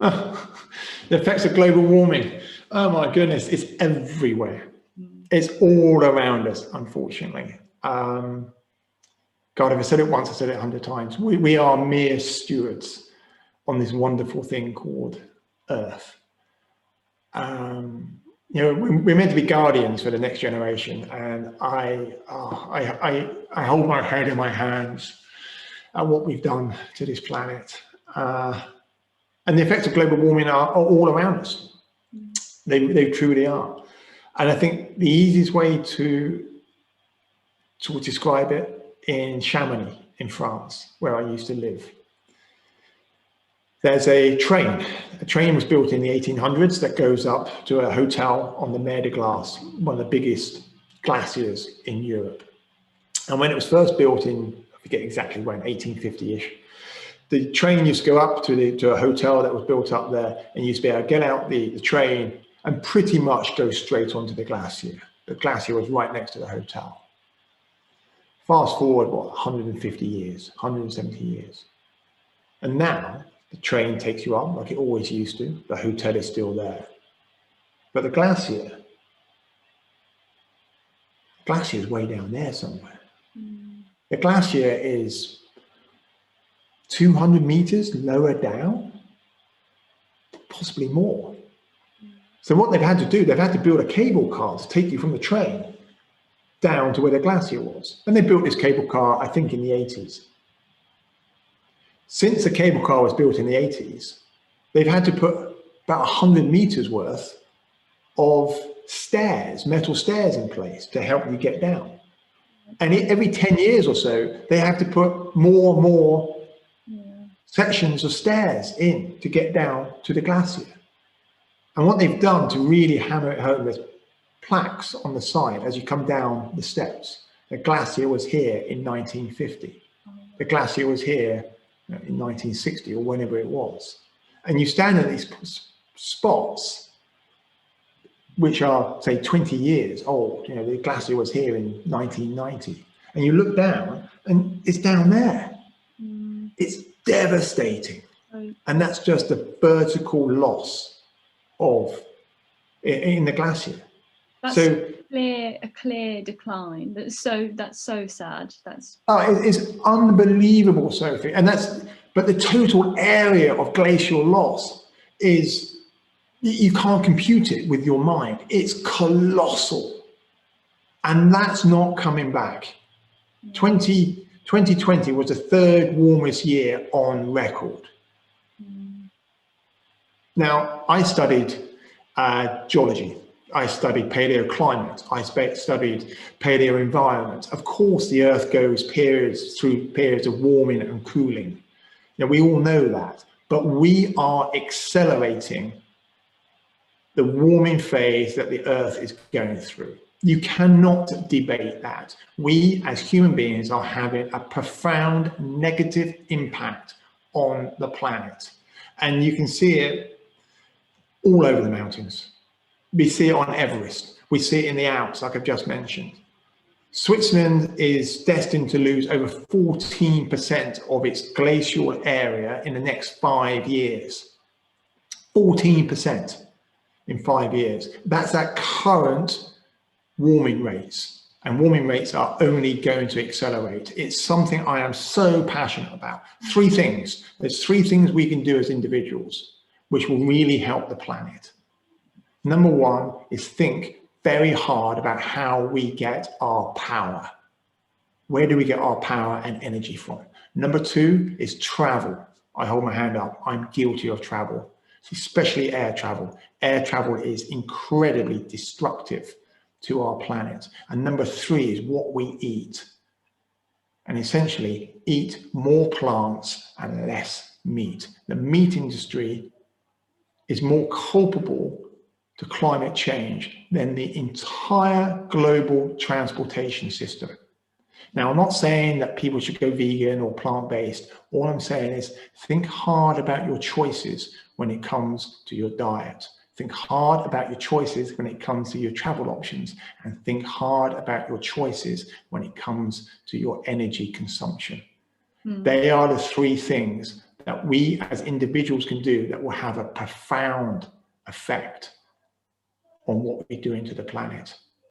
The effects of global warming. Oh my goodness, it's everywhere. It's all around us, unfortunately. God, if I said it once, I said it 100 times. We are mere stewards on this wonderful thing called Earth. You know, we're meant to be guardians for the next generation, and I hold my head in my hands at what we've done to this planet. And the effects of global warming are all around us. They truly are. And I think the easiest way to describe it in Chamonix in France, where I used to live. There's a train. A train was built in the 1800s that goes up to a hotel on the Mer de Glace, one of the biggest glaciers in Europe. And when it was first built in, I forget exactly when, 1850-ish, the train used to go up to a hotel that was built up there, and you used to be able to get out the train and pretty much go straight onto the glacier. The glacier was right next to the hotel. Fast forward, what, 150 years, 170 years. And now the train takes you up like it always used to. The hotel is still there. But the glacier is way down there somewhere. The glacier is 200 meters lower down, possibly more. So what they've had to do, they've had to build a cable car to take you from the train down to where the glacier was. And they built this cable car, I think, in the 80s. Since the cable car was built in the 80s, they've had to put about 100 meters worth of stairs, metal stairs in place to help you get down. And every 10 years or so, they have to put more and more sections of stairs in to get down to the glacier. And what they've done to really hammer it home, there's plaques on the side as you come down the steps. The glacier was here in 1950. The glacier was here in 1960 or whenever it was. And you stand at these spots, which are, say, 20 years old. You know, the glacier was here in 1990. And you look down and it's down there. It's devastating. And that's just a vertical loss of in the glacier. That's so a clear decline. That's so sad. It's unbelievable, Sophie. And but the total area of glacial loss is, you can't compute it with your mind. It's colossal. And that's not coming back. 2020 was the third warmest year on record. Now, I studied geology. I studied paleoclimate. I studied paleoenvironment. Of course, the Earth goes through periods of warming and cooling. Now, we all know that, but we are accelerating the warming phase that the Earth is going through. You cannot debate that. We as human beings are having a profound negative impact on the planet. And you can see it all over the mountains. We see it on Everest. We see it in the Alps, like I've just mentioned. Switzerland is destined to lose over 14% of its glacial area in the next 5 years. 14% in 5 years. That's at current warming rates. And warming rates are only going to accelerate. It's something I am so passionate about. 3 things. There's 3 things we can do as individuals which will really help the planet. Number 1 is think very hard about how we get our power. Where do we get our power and energy from? Number 2 is travel. I hold my hand up. I'm guilty of travel, especially air travel. Air travel is incredibly destructive to our planet. And number 3 is what we eat. And essentially eat more plants and less meat. The meat industry is more culpable to climate change than the entire global transportation system. Now, I'm not saying that people should go vegan or plant-based. All I'm saying is think hard about your choices when it comes to your diet. Think hard about your choices when it comes to your travel options, and think hard about your choices when it comes to your energy consumption. They are the 3 things that we as individuals can do that will have a profound effect on what we do into the planet.